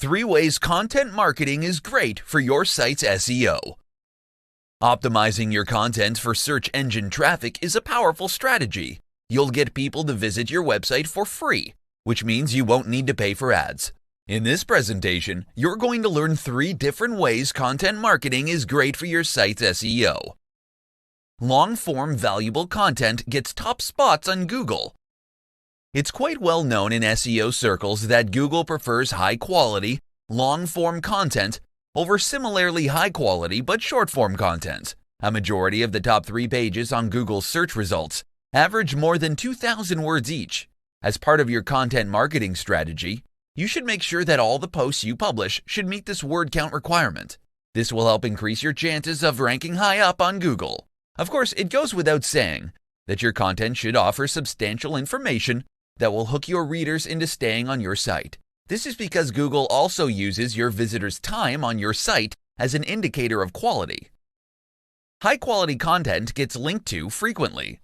3 ways content marketing is great for your site's SEO. Optimizing your content for search engine traffic is a powerful strategy. You'll get people to visit your website for free, which means you won't need to pay for ads. In this presentation, you're going to learn 3 different ways content marketing is great for your site's SEO. Long-form valuable content gets top spots on Google. It's quite well known in SEO circles that Google prefers high-quality, long-form content over similarly high-quality but short-form content. A majority of the top 3 pages on Google's search results average more than 2,000 words each. As part of your content marketing strategy, you should make sure that all the posts you publish should meet this word count requirement. This will help increase your chances of ranking high up on Google. Of course, it goes without saying that your content should offer substantial information that will hook your readers into staying on your site. This is because Google also uses your visitors' time on your site as an indicator of quality. High-quality content gets linked to frequently.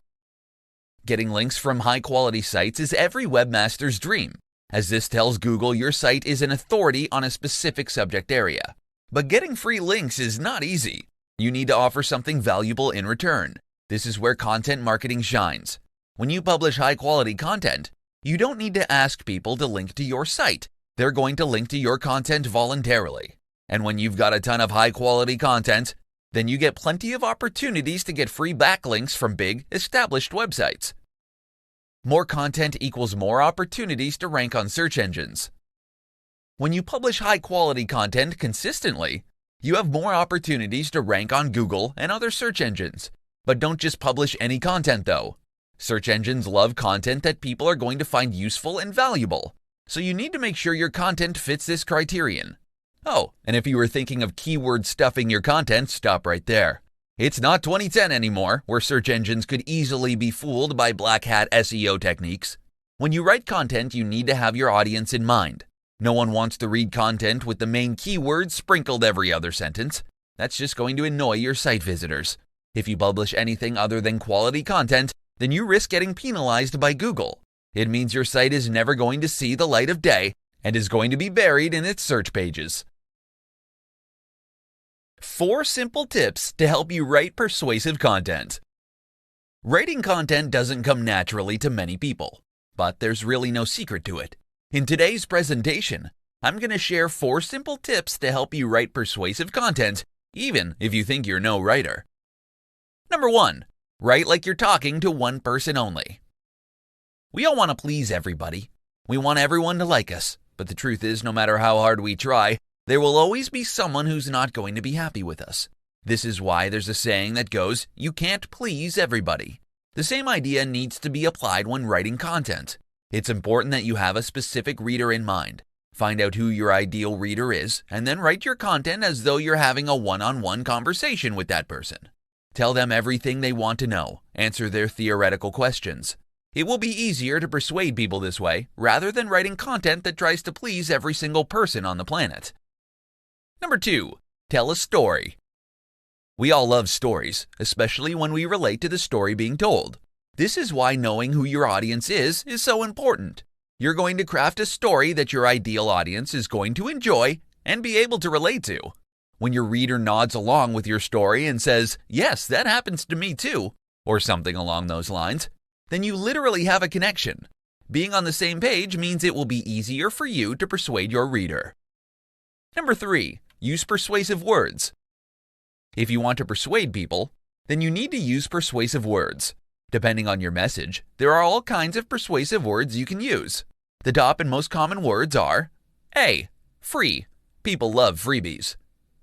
Getting links from high-quality sites is every webmaster's dream, as this tells Google your site is an authority on a specific subject area. But getting free links is not easy. You need to offer something valuable in return. This is where content marketing shines. When you publish high-quality content, you don't need to ask people to link to your site. They're going to link to your content voluntarily. And when you've got a ton of high-quality content, then you get plenty of opportunities to get free backlinks from big, established websites. More content equals more opportunities to rank on search engines. When you publish high-quality content consistently, you have more opportunities to rank on Google and other search engines. But don't just publish any content though. Search engines love content that people are going to find useful and valuable, so you need to make sure your content fits this criterion. Oh, and if you were thinking of keyword stuffing your content, stop right there. It's not 2010 anymore, where search engines could easily be fooled by black hat SEO techniques. When you write content, you need to have your audience in mind. No one wants to read content with the main keywords sprinkled every other sentence. That's just going to annoy your site visitors. If you publish anything other than quality content, then you risk getting penalized by Google. It means your site is never going to see the light of day and is going to be buried in its search pages. 4 simple tips to help you write persuasive content. Writing content doesn't come naturally to many people, but there's really no secret to it. In today's presentation, I'm going to share 4 simple tips to help you write persuasive content, even if you think you're no writer. Number 1. Write like you're talking to one person only. We all want to please everybody. We want everyone to like us, but the truth is, no matter how hard we try, there will always be someone who's not going to be happy with us. This is why there's a saying that goes, you can't please everybody. The same idea needs to be applied when writing content. It's important that you have a specific reader in mind. Find out who your ideal reader is, and then write your content as though you're having a one-on-one conversation with that person. Tell them everything they want to know. Answer their theoretical questions. It will be easier to persuade people this way, rather than writing content that tries to please every single person on the planet. Number 2. Tell a story. We all love stories, especially when we relate to the story being told. This is why knowing who your audience is so important. You're going to craft a story that your ideal audience is going to enjoy and be able to relate to. When your reader nods along with your story and says, yes, that happens to me too, or something along those lines, then you literally have a connection. Being on the same page means it will be easier for you to persuade your reader. Number 3. Use persuasive words. If you want to persuade people, then you need to use persuasive words. Depending on your message, there are all kinds of persuasive words you can use. The top and most common words are A. Free. People love freebies.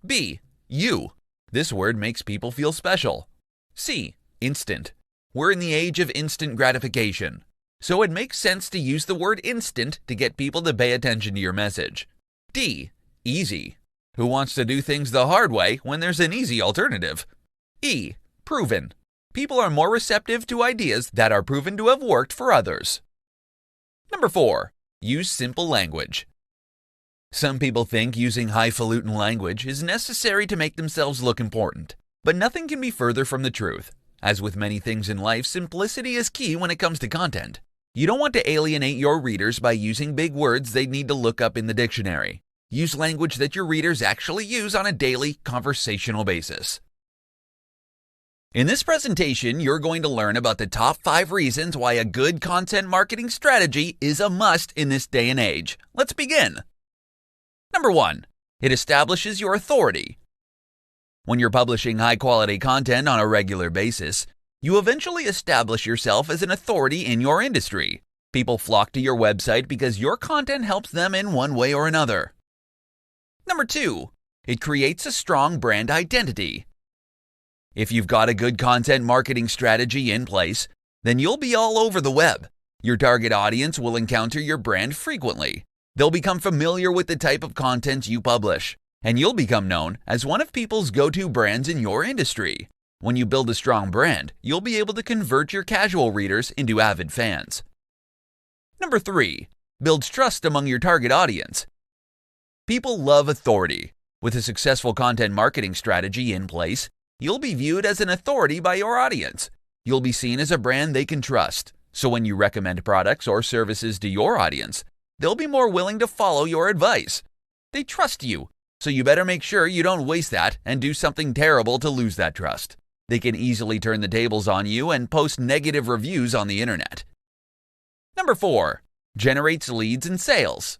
B. You. This word makes people feel special. C. Instant. We're in the age of instant gratification, so it makes sense to use the word instant to get people to pay attention to your message. D. Easy. Who wants to do things the hard way when there's an easy alternative? E. Proven. People are more receptive to ideas that are proven to have worked for others. Number 4. Use simple language. Some people think using highfalutin language is necessary to make themselves look important, but nothing can be further from the truth. As with many things in life, simplicity is key when it comes to content. You don't want to alienate your readers by using big words they'd need to look up in the dictionary. Use language that your readers actually use on a daily conversational basis. In this presentation, you're going to learn about the top 5 reasons why a good content marketing strategy is a must in this day and age. Let's begin. Number 1. It establishes your authority. When you're publishing high-quality content on a regular basis, you eventually establish yourself as an authority in your industry. People flock to your website because your content helps them in one way or another. Number 2. It creates a strong brand identity. If you've got a good content marketing strategy in place, then you'll be all over the web. Your target audience will encounter your brand frequently. They'll become familiar with the type of content you publish, and you'll become known as one of people's go-to brands in your industry. When you build a strong brand, you'll be able to convert your casual readers into avid fans. Number 3. Builds trust among your target audience. People love authority. With a successful content marketing strategy in place, you'll be viewed as an authority by your audience. You'll be seen as a brand they can trust. So when you recommend products or services to your audience, they'll be more willing to follow your advice. They trust you, so you better make sure you don't waste that and do something terrible to lose that trust. They can easily turn the tables on you and post negative reviews on the internet. Number 4. Generates leads and sales.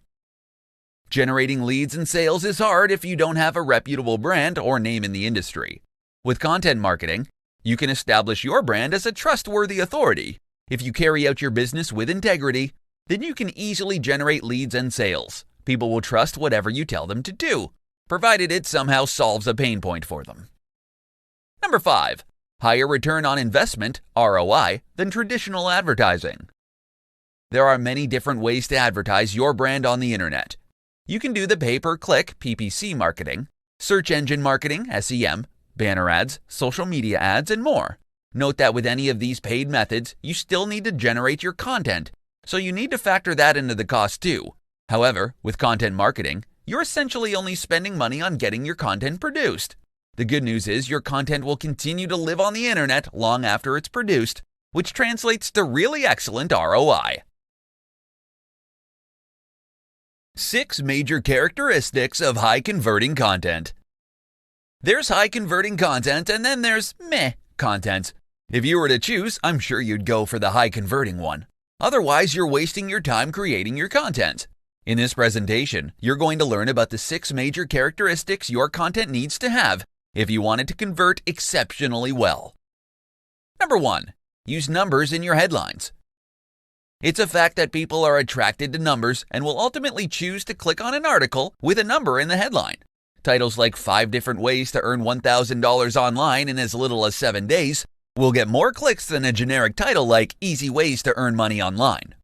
Generating leads and sales is hard if you don't have a reputable brand or name in the industry. With content marketing, you can establish your brand as a trustworthy authority. If you carry out your business with integrity, then you can easily generate leads and sales. People will trust whatever you tell them to do, provided it somehow solves a pain point for them. Number 5. Higher return on investment, ROI, than traditional advertising. There are many different ways to advertise your brand on the internet. You can do the pay-per-click, PPC marketing, search engine marketing, SEM, banner ads, social media ads, and more. Note that with any of these paid methods, you still need to generate your content, so you need to factor that into the cost too. However, with content marketing, you're essentially only spending money on getting your content produced. The good news is your content will continue to live on the internet long after it's produced, which translates to really excellent ROI. 6 major characteristics of high-converting content. There's high-converting content, and then there's meh content. If you were to choose, I'm sure you'd go for the high-converting one. Otherwise, you're wasting your time creating your content. In this presentation, you're going to learn about the 6 major characteristics your content needs to have if you want it to convert exceptionally well. Number 1. Use numbers in your headlines. It's a fact that people are attracted to numbers and will ultimately choose to click on an article with a number in the headline. Titles like 5 different ways to earn $1,000 online in as little as 7 days will get more clicks than a generic title like Easy Ways to Earn Money Online.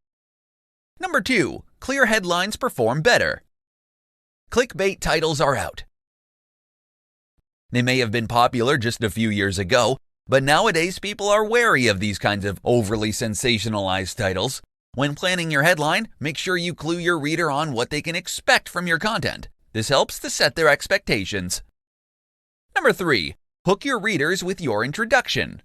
Number 2. Clear headlines perform better. Clickbait titles are out. They may have been popular just a few years ago, but nowadays people are wary of these kinds of overly sensationalized titles. When planning your headline, make sure you clue your reader on what they can expect from your content. This helps to set their expectations. Number 3. Hook your readers with your introduction.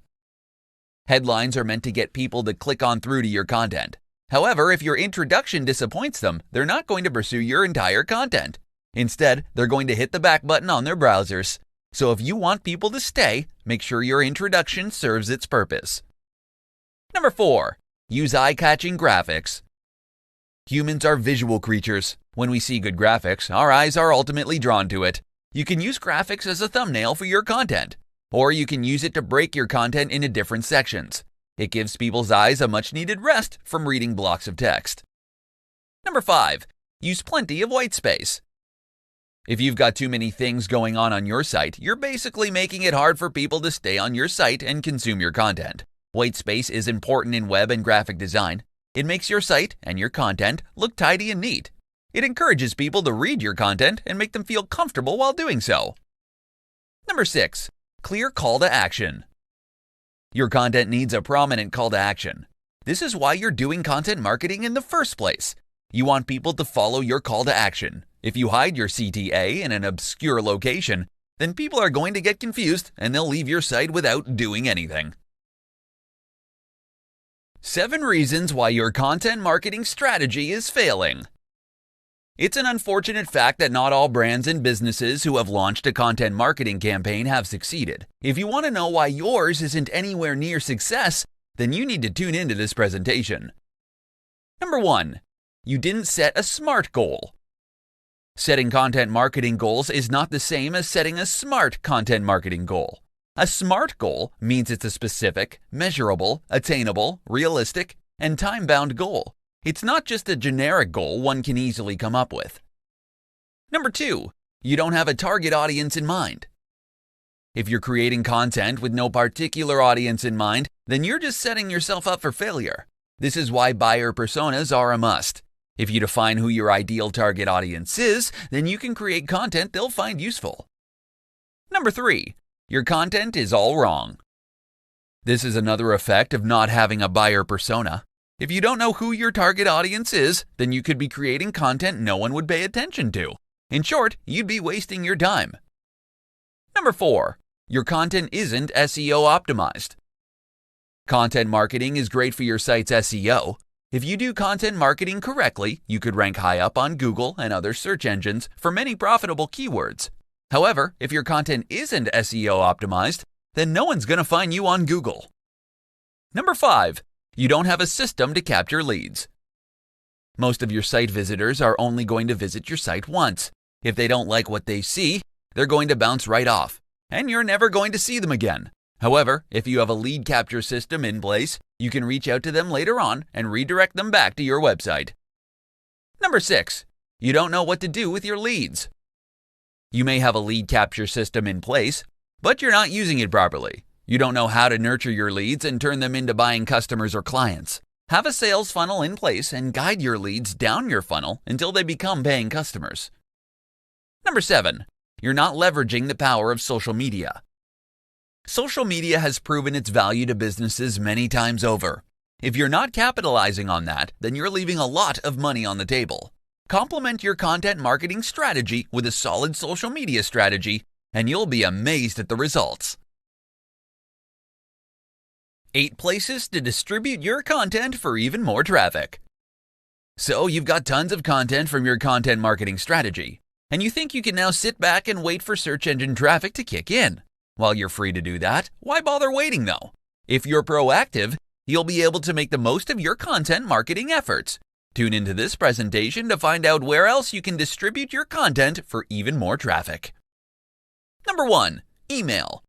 Headlines are meant to get people to click on through to your content. However, if your introduction disappoints them, they're not going to pursue your entire content. Instead, they're going to hit the back button on their browsers. So if you want people to stay, make sure your introduction serves its purpose. Number 4. Use eye-catching graphics. Humans are visual creatures. When we see good graphics, our eyes are ultimately drawn to it. You can use graphics as a thumbnail for your content, or you can use it to break your content into different sections. It gives people's eyes a much-needed rest from reading blocks of text. Number 5. Use plenty of white space. If you've got too many things going on your site, you're basically making it hard for people to stay on your site and consume your content. White space is important in web and graphic design. It makes your site and your content look tidy and neat. It encourages people to read your content and make them feel comfortable while doing so. Number 6. Clear call to action. Your content needs a prominent call to action. This is why you're doing content marketing in the first place. You want people to follow your call to action. If you hide your CTA in an obscure location, then people are going to get confused and they'll leave your site without doing anything. 7 reasons why your content marketing strategy is failing. It's an unfortunate fact that not all brands and businesses who have launched a content marketing campaign have succeeded. If you want to know why yours isn't anywhere near success, then you need to tune into this presentation. Number 1. You didn't set a SMART goal. Setting content marketing goals is not the same as setting a SMART content marketing goal. A SMART goal means it's a specific, measurable, attainable, realistic, and time-bound goal. It's not just a generic goal one can easily come up with. Number 2. You don't have a target audience in mind. If you're creating content with no particular audience in mind, then you're just setting yourself up for failure. This is why buyer personas are a must. If you define who your ideal target audience is, then you can create content they'll find useful. Number 3. Your content is all wrong. This is another effect of not having a buyer persona. If you don't know who your target audience is, then you could be creating content no one would pay attention to. In short, you'd be wasting your time. Number 4. Your content isn't SEO optimized. Content marketing is great for your site's SEO. If you do content marketing correctly, you could rank high up on Google and other search engines for many profitable keywords. However, if your content isn't SEO optimized, then no one's going to find you on Google. Number 5. You don't have a system to capture leads. Most of your site visitors are only going to visit your site once. If they don't like what they see, they're going to bounce right off, and you're never going to see them again. However, if you have a lead capture system in place, you can reach out to them later on and redirect them back to your website. Number 6. You don't know what to do with your leads. You may have a lead capture system in place, but you're not using it properly. You don't know how to nurture your leads and turn them into buying customers or clients. Have a sales funnel in place and guide your leads down your funnel until they become paying customers. Number 7. You're not leveraging the power of social media. Social media has proven its value to businesses many times over. If you're not capitalizing on that, then you're leaving a lot of money on the table. Complement your content marketing strategy with a solid social media strategy, and you'll be amazed at the results. 8 places to distribute your content for even more traffic. So you've got tons of content from your content marketing strategy, and you think you can now sit back and wait for search engine traffic to kick in. While you're free to do that, why bother waiting though? If you're proactive, you'll be able to make the most of your content marketing efforts. Tune into this presentation to find out where else you can distribute your content for even more traffic. Number 1. Email.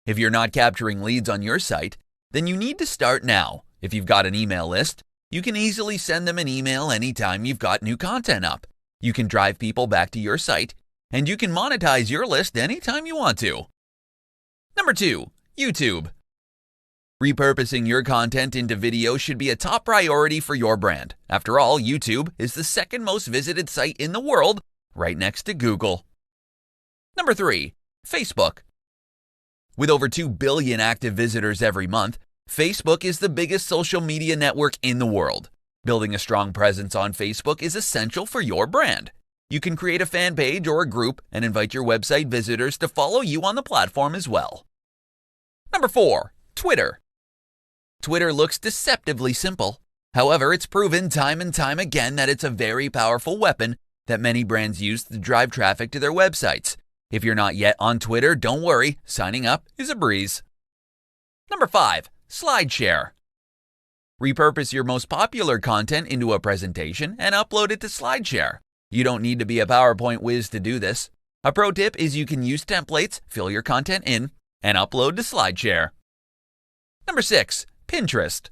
If you're not capturing leads on your site, then you need to start now. If you've got an email list, you can easily send them an email anytime you've got new content up. You can drive people back to your site, and you can monetize your list anytime you want to. Number 2. YouTube. Repurposing your content into video should be a top priority for your brand. After all, YouTube is the second most visited site in the world, right next to Google. Number 3. Facebook. With over 2 billion active visitors every month, Facebook is the biggest social media network in the world. Building a strong presence on Facebook is essential for your brand. You can create a fan page or a group and invite your website visitors to follow you on the platform as well. Number 4. Twitter. Twitter looks deceptively simple. However, it's proven time and time again that it's a very powerful weapon that many brands use to drive traffic to their websites. If you're not yet on Twitter, don't worry, signing up is a breeze. Number 5. SlideShare. Repurpose your most popular content into a presentation and upload it to SlideShare. You don't need to be a PowerPoint whiz to do this. A pro tip is you can use templates, fill your content in, and upload to SlideShare. Number 6. Pinterest.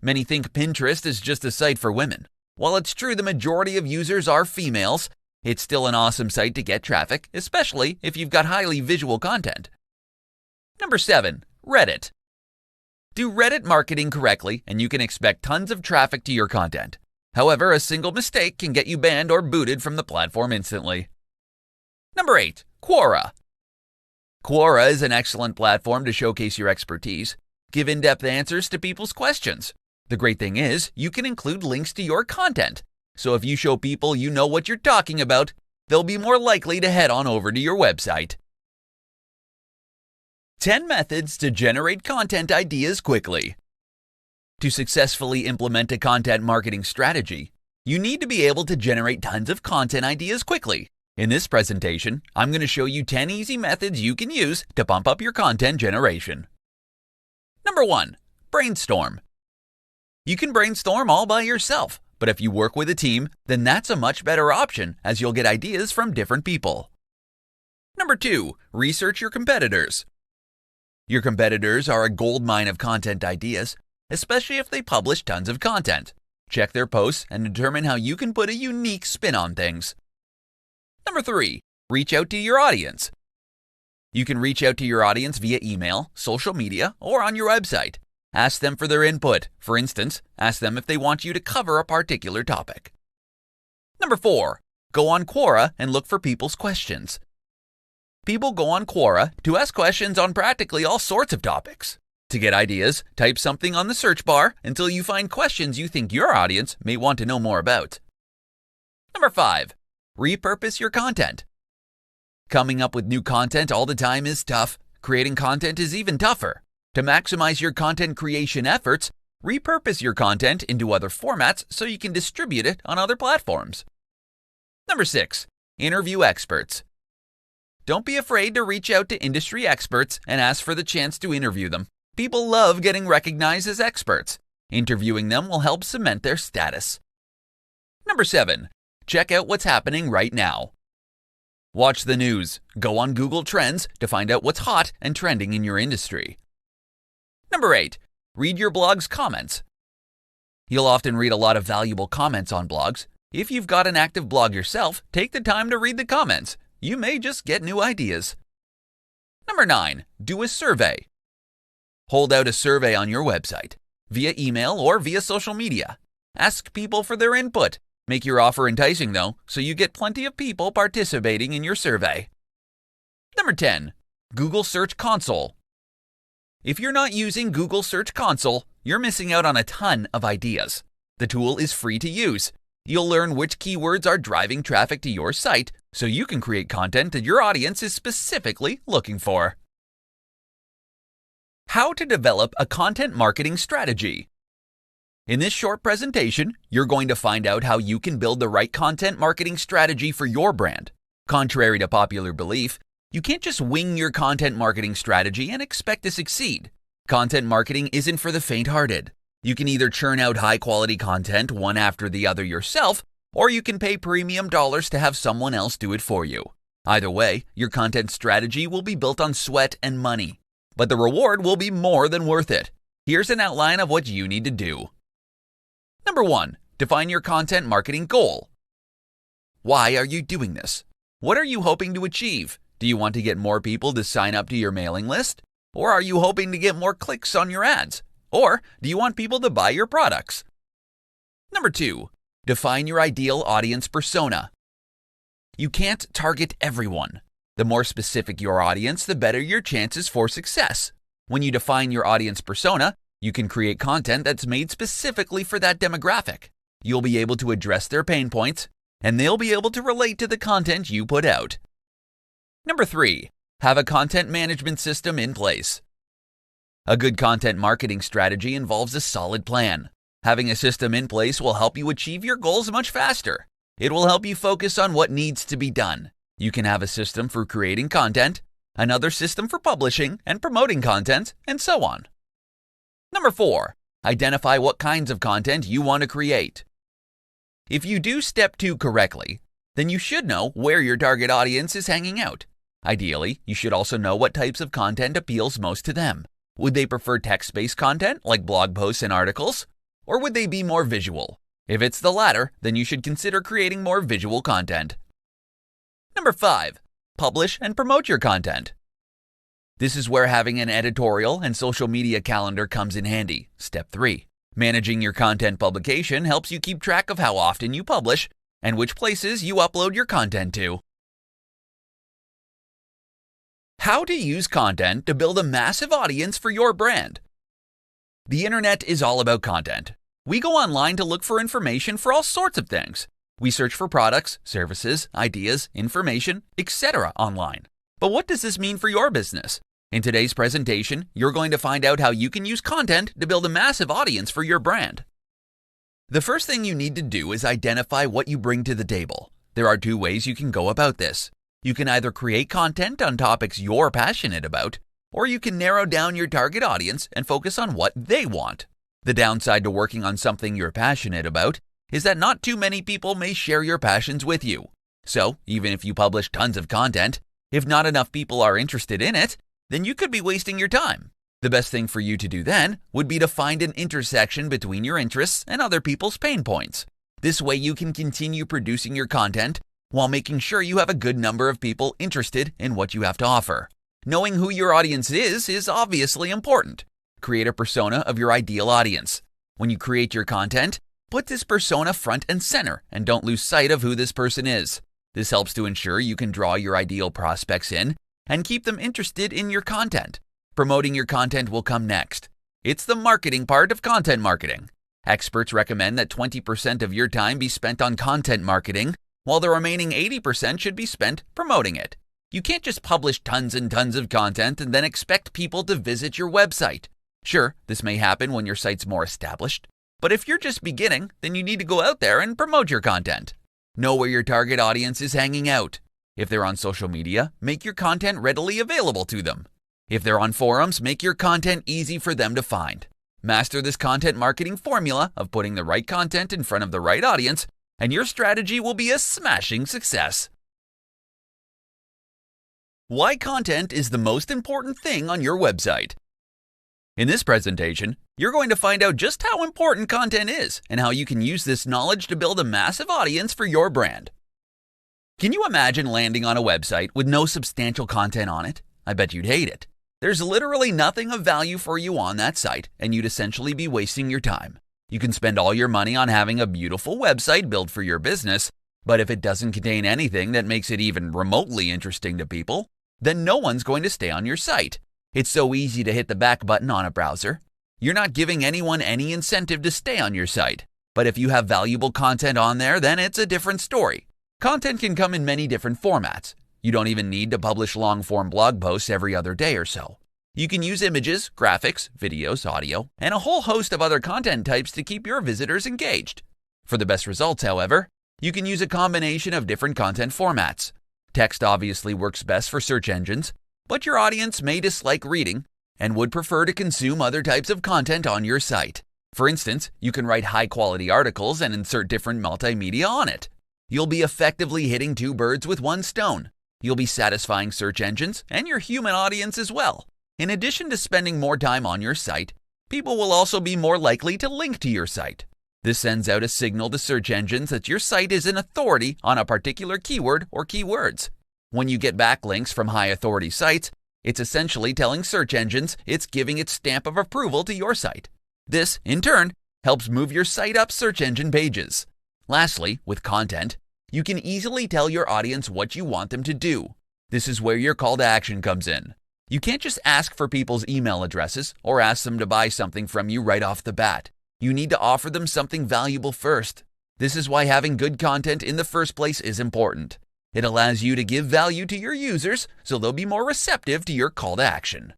Many think Pinterest is just a site for women. While it's true the majority of users are females, it's still an awesome site to get traffic, especially if you've got highly visual content. Number 7. Reddit. Do Reddit marketing correctly and you can expect tons of traffic to your content. However, a single mistake can get you banned or booted from the platform instantly. Number 8. Quora. Quora is an excellent platform to showcase your expertise. Give in-depth answers to people's questions. The great thing is, you can include links to your content. So if you show people you know what you're talking about, they'll be more likely to head on over to your website. 10 methods to generate content ideas quickly. To successfully implement a content marketing strategy, You need to be able to generate tons of content ideas quickly. In this presentation, I'm going to show you 10 easy methods you can use to bump up your content generation. Number 1. Brainstorm. You can brainstorm all by yourself, but if you work with a team, then that's a much better option as you'll get ideas from different people. Number 2. Research your competitors. Your competitors are a goldmine of content ideas, especially if they publish tons of content. Check their posts and determine how you can put a unique spin on things. Number 3. Reach out to your audience. You can reach out to your audience via email, social media, or on your website. Ask them for their input. For instance, ask them if they want you to cover a particular topic. Number 4. Go on Quora and look for people's questions. People go on Quora to ask questions on practically all sorts of topics. To get ideas, type something on the search bar until you find questions you think your audience may want to know more about. Number 5. Repurpose your content. Coming up with new content all the time is tough. Creating content is even tougher. To maximize your content creation efforts, repurpose your content into other formats so you can distribute it on other platforms. Number 6. Interview experts. Don't be afraid to reach out to industry experts and ask for the chance to interview them. People love getting recognized as experts. Interviewing them will help cement their status. Number 7. Check out what's happening right now. Watch the news. Go on Google Trends to find out what's hot and trending in your industry. Number 8. Read your blog's comments. You'll often read a lot of valuable comments on blogs. If you've got an active blog yourself, take the time to read the comments. You may just get new ideas. Number 9. Do a survey. Hold out a survey on your website, via email or via social media. Ask people for their input. Make your offer enticing though, so you get plenty of people participating in your survey. Number 10. Google Search Console. If you're not using Google Search Console, you're missing out on a ton of ideas. The tool is free to use. You'll learn which keywords are driving traffic to your site, so you can create content that your audience is specifically looking for. How to develop a content marketing strategy. In this short presentation, you're going to find out how you can build the right content marketing strategy for your brand. Contrary to popular belief, you can't just wing your content marketing strategy and expect to succeed. Content marketing isn't for the faint-hearted. You can either churn out high-quality content one after the other yourself, or you can pay premium dollars to have someone else do it for you. Either way, your content strategy will be built on sweat and money, but the reward will be more than worth it. Here's an outline of what you need to do. Number 1. Define your content marketing goal. Why are you doing this? What are you hoping to achieve? Do you want to get more people to sign up to your mailing list? Or are you hoping to get more clicks on your ads? Or do you want people to buy your products? Number 2. Define your ideal audience persona. You can't target everyone. The more specific your audience, the better your chances for success. When you define your audience persona, you can create content that's made specifically for that demographic. You'll be able to address their pain points, and they'll be able to relate to the content you put out. Number 3. Have a content management system in place. A good content marketing strategy involves a solid plan. Having a system in place will help you achieve your goals much faster. It will help you focus on what needs to be done. You can have a system for creating content, another system for publishing and promoting content, and so on. Number 4. Identify what kinds of content you want to create. If you do step 2 correctly, then you should know where your target audience is hanging out. Ideally, you should also know what types of content appeals most to them. Would they prefer text-based content like blog posts and articles? Or would they be more visual? If it's the latter, then you should consider creating more visual content. Number 5. Publish and promote your content. This is where having an editorial and social media calendar comes in handy. Step 3. Managing your content publication helps you keep track of how often you publish and which places you upload your content to. How to use content to build a massive audience for your brand. The internet is all about content. We go online to look for information for all sorts of things. We search for products, services, ideas, information, etc. online. But what does this mean for your business? In today's presentation, you're going to find out how you can use content to build a massive audience for your brand. The first thing you need to do is identify what you bring to the table. There are two ways you can go about this. You can either create content on topics you're passionate about, or you can narrow down your target audience and focus on what they want. The downside to working on something you're passionate about is that not too many people may share your passions with you. So, even if you publish tons of content, if not enough people are interested in it, then you could be wasting your time. The best thing for you to do then would be to find an intersection between your interests and other people's pain points. This way you can continue producing your content while making sure you have a good number of people interested in what you have to offer. Knowing who your audience is obviously important. Create a persona of your ideal audience. When you create your content, put this persona front and center and don't lose sight of who this person is. This helps to ensure you can draw your ideal prospects in and keep them interested in your content. Promoting your content will come next. It's the marketing part of content marketing. Experts recommend that 20% of your time be spent on content marketing, while the remaining 80% should be spent promoting it. You can't just publish tons and tons of content and then expect people to visit your website. Sure, this may happen when your site's more established, but if you're just beginning, then you need to go out there and promote your content. Know where your target audience is hanging out. If they're on social media, make your content readily available to them. If they're on forums, make your content easy for them to find. Master this content marketing formula of putting the right content in front of the right audience, and your strategy will be a smashing success. Why content is the most important thing on your website. In this presentation, you're going to find out just how important content is and how you can use this knowledge to build a massive audience for your brand. Can you imagine landing on a website with no substantial content on it? I bet you'd hate it. There's literally nothing of value for you on that site, and you'd essentially be wasting your time. You can spend all your money on having a beautiful website built for your business, but if it doesn't contain anything that makes it even remotely interesting to people, then no one's going to stay on your site. It's so easy to hit the back button on a browser. You're not giving anyone any incentive to stay on your site. But if you have valuable content on there, then it's a different story. Content can come in many different formats. You don't even need to publish long-form blog posts every other day or so. You can use images, graphics, videos, audio, and a whole host of other content types to keep your visitors engaged. For the best results, however, you can use a combination of different content formats. Text obviously works best for search engines, but your audience may dislike reading and would prefer to consume other types of content on your site. For instance, you can write high-quality articles and insert different multimedia on it. You'll be effectively hitting two birds with one stone. You'll be satisfying search engines and your human audience as well. In addition to spending more time on your site, people will also be more likely to link to your site. This sends out a signal to search engines that your site is an authority on a particular keyword or keywords. When you get backlinks from high-authority sites, it's essentially telling search engines it's giving its stamp of approval to your site. This, in turn, helps move your site up search engine pages. Lastly, with content, you can easily tell your audience what you want them to do. This is where your call to action comes in. You can't just ask for people's email addresses or ask them to buy something from you right off the bat. You need to offer them something valuable first. This is why having good content in the first place is important. It allows you to give value to your users so they'll be more receptive to your call to action.